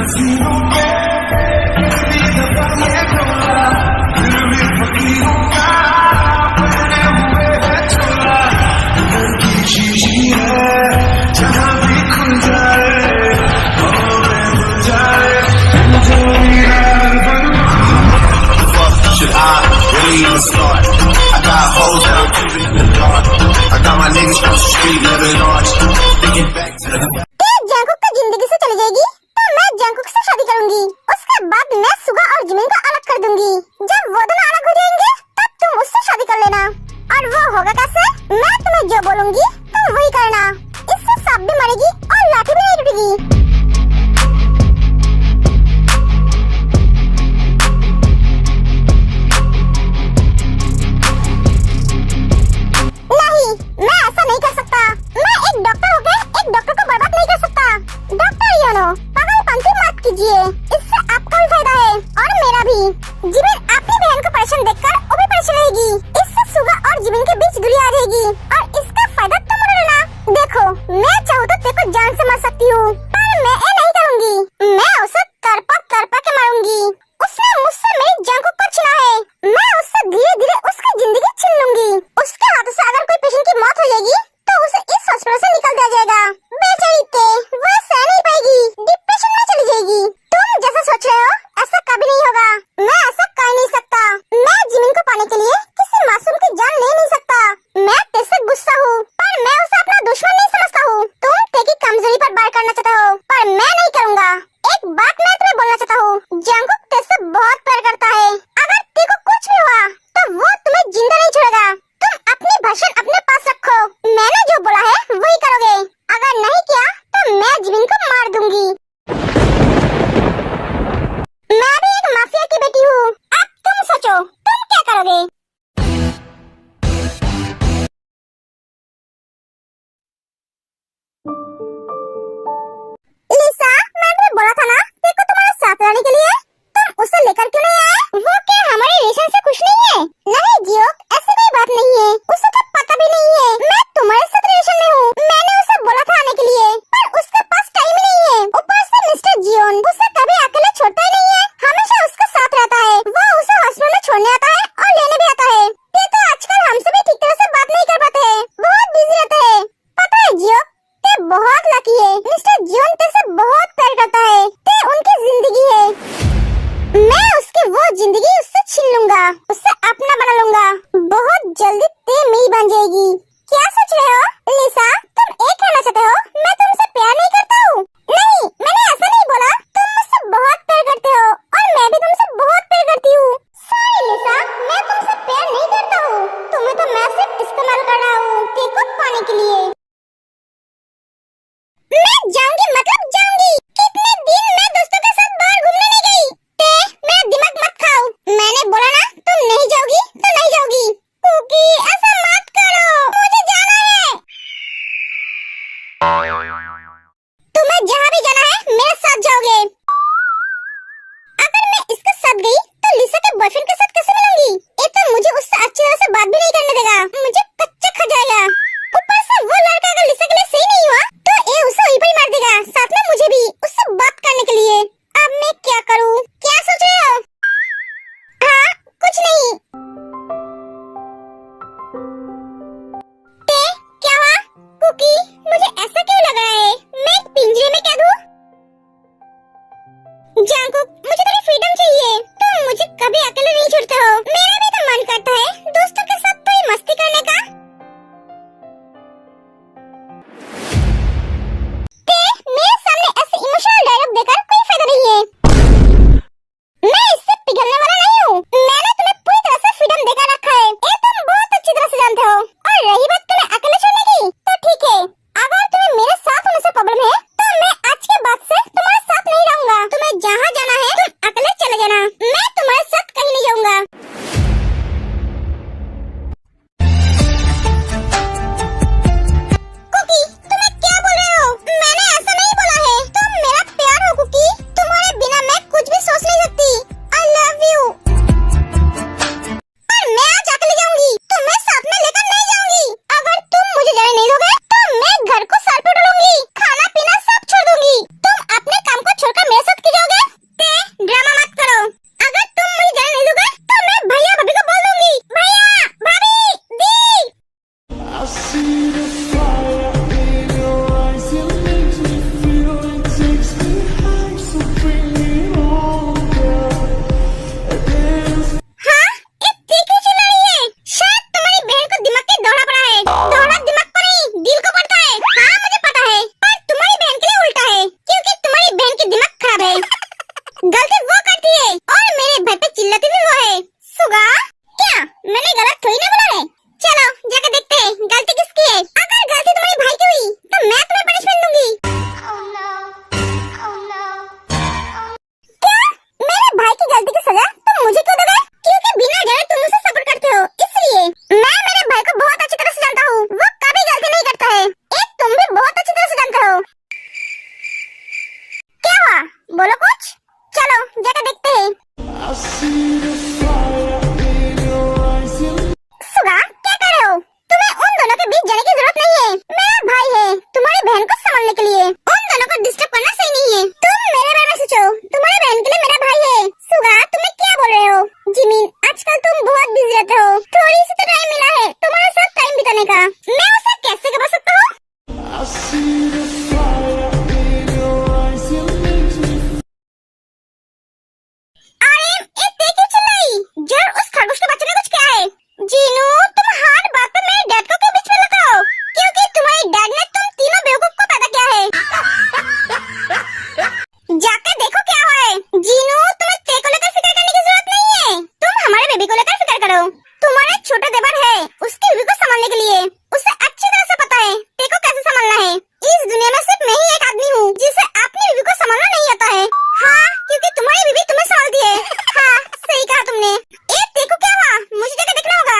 हसीनों पे इतनी दफा ये खोला, दिल भी फकीरों का पहने हुए है चोला। दिल की शीशी है जहाँ भी खुल जाए, हमें मिल जाए, जो यार बन। Should I really even start? I got hoes that I'm keeping in the dark. I got my niggas from the street living large. Thinking back to the Jungkook तो जिंदगी से चली जाएगी तो मैं जंकुक से शादी करूंगी। उसके बाद मैं सुगा और जिमिन को अलग कर दूंगी। जब वो दोनों अलग हो जाएंगे तब तुम उससे शादी कर लेना। और वो होगा कैसे? मैं तुम्हें जो बोलूंगी तुम वही करना। इससे सांप भी मरेगी और लाठी भी नहीं टूटेगी। मैं ऐसा नहीं कर सकता। मैं एक डॉक्टर होकर एक डॉक्टर को बर्बाद नहीं कर सकता। डॉक्टर योनो, पागलपंती मत कीजिए, इससे आपका भी फायदा है और मेरा भी। जिमिन अपनी बहन को परेशान देखकर वो भी परेशान रहेगी। इससे सुगा और जिमिन के बीच दूरी आ जाएगी और इसका फायदा तुम उठाना। देखो, मैं चाहूँ तो तेरे को जान से मार सकती हूँ, पर मैं ये नहीं करूँगी। मैं उसे करपा के मारूंगी। उसने मुझसे मेरी जंकुक को छीना है। मैं उससे धीरे धीरे उसकी जिंदगी छीन लूंगी। उसके हाथों से अगर कोई पेशेंट की मौत हो जाएगी तो उसे इस हॉस्पिटल से निकल दिया जाएगा। बेचारी ते वो सह नहीं पाएगी, डिप्रेशन में चली जाएगी। तुम जैसा सोच रहे हो ऐसा कभी नहीं होगा। मैं ऐसा कर नहीं सकता। मैं जिमिन को पाने के लिए किसी मासूम की जान ले नहीं सकता। मैं तेरे से गुस्सा हूँ, पर मैं उसे अपना दुश्मन नहीं समझता हूँ। तुम तेरी कमजोरी पर वार करना चाहते हो, पर मैं नहीं करूँगा। एक बात मैं तुम्हें बोलना चाहता हूँ, जंकुक तेरे से बहुत प्यार करता है। अगर तेरे को कुछ भी हुआ तो वो तुम्हें जिंदा नहीं छोड़ेगा। तुम अपनी भाषण अपने पास रखो। मैंने जो बोला है वही करोगे। अगर नहीं किया तो मैं जिमिन को मार दूंगी। मैं भी एक माफिया की बेटी हूँ। अब तुम सोचो, तुम क्या करोगे? लिसा, मैंने बोला था ना तेरे को तुम्हारे साथ रहने के लिए। तुम उसे लेकर क्यों नहीं आए? वो क्या हमारे रिलेशन से खुश नहीं है? नहीं जियो, ऐसी कोई बात नहीं है। उसे तो पता भी नहीं है मैं तुम्हारे साथ रिलेशन में हूँ। मैंने उसे बोला था आने के लिए, पर उसके पास टाइम नहीं है। ऊपर से मिस्टर जियोन उसे कभी अकेले छोड़ता ही नहीं है, हमेशा उसके साथ रहता है। वो उसे हॉस्पिटल में छोड़ने आता है और लेने भी आता है। ये तो आजकल हमसे भी ठीक तरह से बात नहीं कर पाते हैं, बहुत बिजी रहते हैं। पता है जियो, ते बहुत लकी है। मिस्टर जियोन तेरे से बहुत प्यार करता है। ते उनकी जिंदगी है। मैं उसकी वो जिंदगी उससे छीन लूंगा, उससे अपना बना लूंगा। बहुत जल्दी ते मेरी बन जाएगी। क्या सोच रहे हो लिसा? तुम एक कहना चाहते हो मैं तुमसे प्यार नहीं करता हूँ? नहीं, मैंने ऐसा नहीं बोला। तुम मुझसे बहुत प्यार करते हो और मैं भी तुमसे बहुत प्यार करती हूँ। सॉरी लिसा, मैं तुमसे प्यार नहीं करता हूँ। तुम्हें तो मैं सिर्फ इस्तेमाल कर रहा हूँ ते को पाने के लिए। मैं जाऊंगी मतलब जाऊंगी। कितने दिन मैं दोस्तों के साथ बाहर घूमने नहीं गई। ते मेरा दिमाग मत खाओ। मैंने बोला ना तुम नहीं जाओगी तो नहीं जाओगी। कुकी, ऐसा मत करो, मुझे जाना है। तुम्हें जहाँ भी जाना है मेरे साथ जाओगे। अगर मैं इसके साथ गई तो लिसा के बॉयफ्रेंड के साथ कैसे मिलूंगी? ये तो मुझे उससे अच्छी तरह से बात भी नहीं करने देगा, मुझे कच्चा खा जाएगा। ऊपर से वो लड़का अगर लिसा के लिए सही नहीं हुआ तो ये उसे वहीं पर ही मार देगा, साथ में मुझे भी उससे बात करने के लिए। अब मैं क्या करूँ? क्या सोच रहे हो? हाँ, कुछ नहीं। ते, क्या हुआ? कुकी, मुझे ऐसा क्यों लग रहा है? मैं एक पिंजरे में क्या दूँ? जंकुक, मुझे तेरी फ्रीडम चाहिए। तुम मुझे कभी अकेले नहीं छोड़ते हो। मेरा भी तो मन करता है दोस्तों के साथ थोड़ी मस्ती करने का। मेरे सामने ऐसे इमोशनल डायलॉग देकर कोई फायदा नहीं है। मैं इससे पिघलने वाला नहीं हूँ। मैंने तुम्हें पूरी तरह से फ्रीडम देकर रखा है, ये तुम बहुत अच्छी तरह से जानते हो। और रही बात तुम्हें अकेले छोड़ने की, तो ठीक है, the fire in your eyes. It makes me feel, it takes me high. So bring me on, girl. Dance. हाँ, ये तीखी चिल्ला रही है। शायद तुम्हारी बहन को दिमाग के दौरा पड़ा है। दौरा दिमाग पर नहीं, दिल को पड़ता है। हाँ, मुझे पता है, पर तुम्हारी बहन के लिए उल्टा है, क्योंकि तुम्हारी बहन की दिमाग खराब है। गलती वो करती है और मेरे भाई पे चिल्लाती भी वो है। सुगा, क्या मैंने गलत थोड़ी ना बोला है? चलो जाकर देखते हैं गलती किसकी है। अगर गलती तुम्हारे भाई की हुई तो मैं तुम्हें पनिशमेंट दूंगी। क्या मेरे भाई की गलती की सजा तुम मुझे क्यों दोगे? क्योंकि बिना जाने तुम उसे सपोर्ट करते हो, इसलिए। मैं मेरे भाई को बहुत अच्छी तरह से जानता हूँ, वो कभी गलती नहीं करता है। एक तुम भी बहुत अच्छी तरह से जानते हो। क्या हुआ, बोलो कुछ। चलो जाकर देखते हैं। I see the fire in your eyes. सुगा, क्या कर रहे हो? तुम्हें उन दोनों के बीच जाने की जरूरत नहीं है। मेरा भाई है तुम्हारी बहन को संभालने के लिए। उन दोनों को डिस्टर्ब करना सही नहीं है। तुम मेरे बारे में सोचो, तुम्हारी बहन के लिए मेरा भाई है। सुगा, तुम क्या बोल रहे हो? जिमिन, आजकल तुम बहुत बिजी रहते हो। थोड़ी सी तो टाइम मिला है तुम्हारे साथ टाइम बिताने का। मैं उसे कैसे कमा सकता हूँ? I see the fire in your eyes. It makes me अरे ये क्यों चिल्लाई? जर उस खरगोश के बच्चे ने कुछ किया है। जीनू, तुम हर बात पे मेरे डैड को क्यों बीच में लाते हो? क्योंकि तुम्हारे डैड ने तुम तीनों बेवकूफ को पैदा किया है। जाकर देखो क्या हुआ है। जीनू, तुम्हें ते को लेकर फिक्र करने की जरूरत नहीं है। तुम हमारे बेबी को लेकर फिक्र करो। तुम्हारा छोटा देवर है, उसकी बीवी को संभालने के लिए। उसे अच्छी तरह से पता है ते को कैसे संभालना है। इस दुनिया में सिर्फ मैं ही एक आदमी हूँ जिसे अपनी बीवी को संभालना नहीं आता है। हाँ, क्योंकि तुम्हारी बीवी तुम्हें संभालती है। हाँ, सही कहा तुमने। ए देखो क्या हुआ, मुझे जाकर देखना होगा।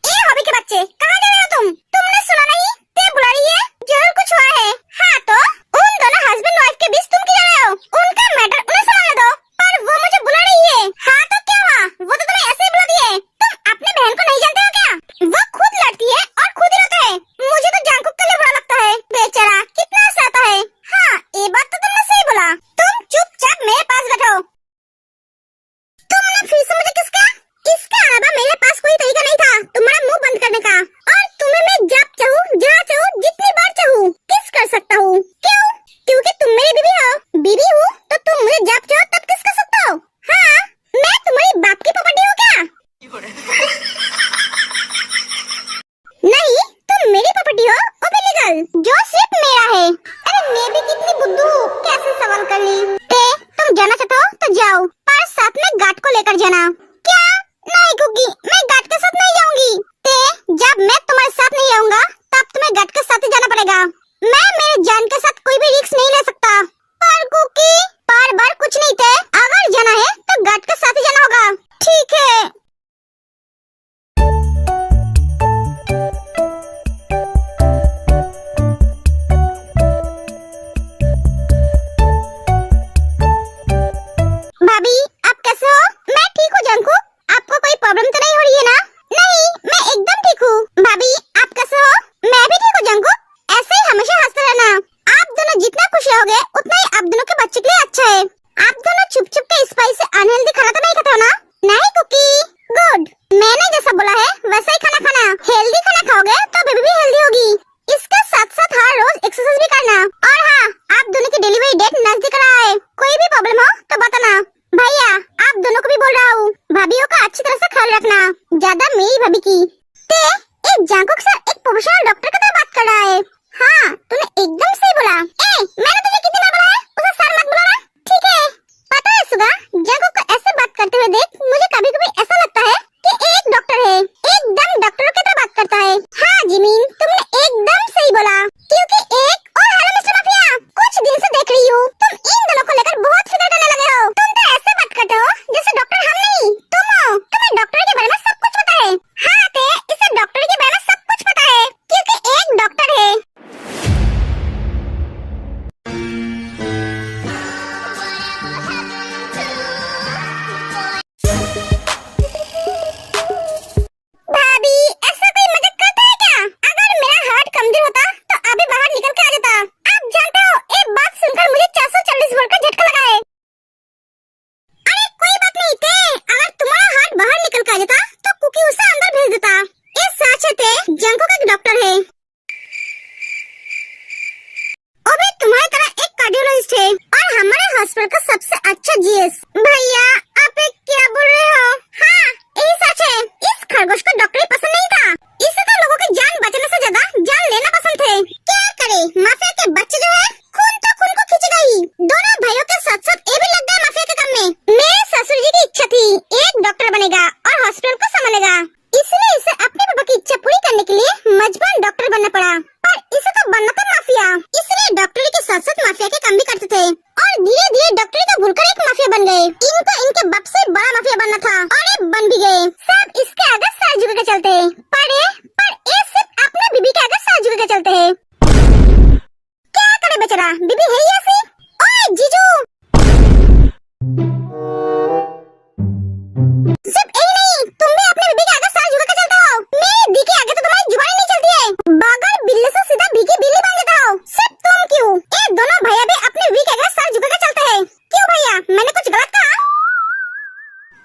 ए हॉबी के बच्चे, कहाँ जा रहे हो तुम? तुमने सुना नहीं? ते बुला रही है, जरूर कुछ हुआ है। हाँ तो उन दोनों हस्बैंड वाइफ के बीच तुम क्यों जा रहे हो? उनका मैटर उन्हें संभालने दो। पर वो मुझे बुला रही है। हाँ तो क्या हुआ? वो तो तुम्हें ऐसे ही बुलाती है। तुम अपने बहन को नहीं जानते हो क्या? वो खुद लड़ती है और खुद ही रोता है। मुझे तो जांकुक के लिए बुरा लगता है, बेचारा कितना हंसाता है। हाँ, ये बात तो तुमने सही बोला। तुम चुपचाप मेरे पास बैठो। तुमने फिर से मुझे किसका? इसके अलावा मेरे पास कोई तरीका नहीं था तुम्हारा मुंह बंद करने का। और तुम्हें मैं जब चाहूँ, जहाँ चाहूँ, जितनी बार चाहूँ किस कर सकता हूँ। क्यों? क्योंकि तुम मेरी बीवी हो। बीवी हूँ तो तुम मुझे जब चाहो तब किस कर सकते हो। हाँ, मैं तुम्हारी बाप की प्रॉपर्टी हूँ क्या? नहीं, तुम मेरी प्रॉपर्टी हो, ओबिलीगल, जो सिर्फ मेरा है। अरे मैं भी कितनी बुद्धू हूँ, कैसे सवाल कर ली। तुम जाना चाहते हो तो जाओ, पर साथ में गार्ड को लेकर जाना। क्या? नहीं कुकी, मैं गार्ड के साथ नहीं जाऊंगी। जब मैं तुम्हारे साथ नहीं आऊंगा तब तुम्हें गार्ड के साथ ही जाना पड़ेगा। मैं मेरे जान के साथ कोई भी रिस्क नहीं ले सकता। पर कुकी, बार बार कुछ नहीं थे। अगर जाना है तो गार्ड के साथ ही जाना होगा। ठीक है। भाभी, आप कैसे हो? मैं ठीक हूँ जंकू। आपको कोई प्रॉब्लम तो नहीं हो रही है ना? नहीं, मैं एकदम ठीक हूँ। भाभी, आप कैसे हो? मैं भी ठीक हूँ जंकू। ऐसे ही हमेशा हंसते रहना। आप दोनों जितना खुश रहोगे उतना ही आप दोनों के बच्चे के लिए अच्छा है। आप दोनों छुप छुप के स्पाइसी अनहेल्दी खाना तो नहीं खाते हो ना? नहीं कुकी, गुड। मैंने जैसा बोला है वैसा ही खाना खाना। हेल्दी खाना खाओगे तो बेबी भी हेल्दी होगी। इसके साथ साथ हर रोज एक्सरसाइज भी करना। और हाँ, आप दोनों की डिलीवरी डेट नजदीक रहा है। कोई भी प्रॉब्लम हो तो बताना। भैया, आप दोनों को भी बोल रहा हूँ, भाभीयों का अच्छी तरह से ख्याल रखना, ज्यादा मेरी भाभी की। एक जांकुक सर एक प्रोफेशनल डॉक्टर की तरह बात कर रहा है। हाँ, तूने एकदम सही बोला। मैंने तुझे कितनी बार बोला है उसे सर मत बुलाना। ठीक है। पता है सुगा, जांकुक को ऐसे बात करते हुए देख मुझे कभी कभी ऐसा लगता है कि एक डॉक्टर है, एकदम डॉक्टरों की तरह बात करता है। हाँ जिमिन, तुमने एकदम सही बोला। क्योंकि एक और हेलो मिस्टर माफिया, कुछ दिन से देख रही हूँ तुम इन दोनों को लेकर बहुत फिक्र करने लगे हो। तुम तो ऐसे बात करते हो जैसे डॉक्टर हम नहीं तुम हो। तुम्हें डॉक्टर के बारे में सब कुछ पता है। हाँ, इसे डॉक्टर के बारे में सब कुछ पता है क्योंकि एक डॉक्टर है। जीएस। भैया आप एक क्या बोल रहे हो? हाँ यही सच है, इस खरगोश को डॉक्टरी पसंद नहीं था, इसे तो लोगों की जान बचाने से ज्यादा जान लेना पसंद थे। क्या करे, माफिया के बच्चे जो है खून तो खून को खींचेगा ही। दोनों भाइयों के साथ साथ ये भी लग गया माफिया के काम में। मेरे ससुर जी की इच्छा थी एक डॉक्टर बनेगा और हॉस्पिटल को संभालेगा, इसलिए इसे अपने पापा की इच्छा पूरी करने के लिए मजबूरन डॉक्टर बनना पड़ा। पर इसे तो बनना था माफिया, इसलिए डॉक्टरी के साथ साथ माफिया के काम भी करते थे और धीरे धीरे डॉक्टरी को भूलकर एक माफिया बन गए। इनको इनके बाप से बड़ा माफिया बनना था और ये बन भी गए। सब इसके आगे सर झुका के चलते हैं, पर ये सिर्फ अपने बीबी के आगे सर झुका के चलते हैं। क्या करे बेचारा, बीबी है ही ऐसी। ओए जीजू, सिर्फ यही नहीं, तुम भी अपने बीबी के आगे सर झुका के चलते हो। मेरी दी के आगे तो तुम्हारी जुबान नहीं चलती है, बगैर बिल्ली से सीधा भीगी बिल्ली बन जाता हो। सिर्फ तुम क्यों, ये दोनों भैया भी अपने बीबी के आगे सर झुका के चलते हैं। क्यों भैया, मैंने कुछ गलत कहा?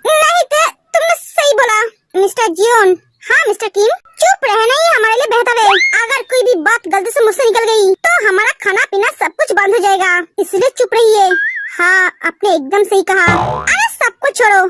नहीं तो तुमने सही बोला मिस्टर जियोन। हाँ मिस्टर किम, चुप रहना ही हमारे लिए बेहतर है। अगर कोई भी बात गलती से मुझसे निकल गई तो हमारा खाना पीना सब कुछ बंद हो जाएगा, इसलिए चुप रहिए। हाँ आपने एकदम सही कहा। अरे सब कुछ छोड़ो,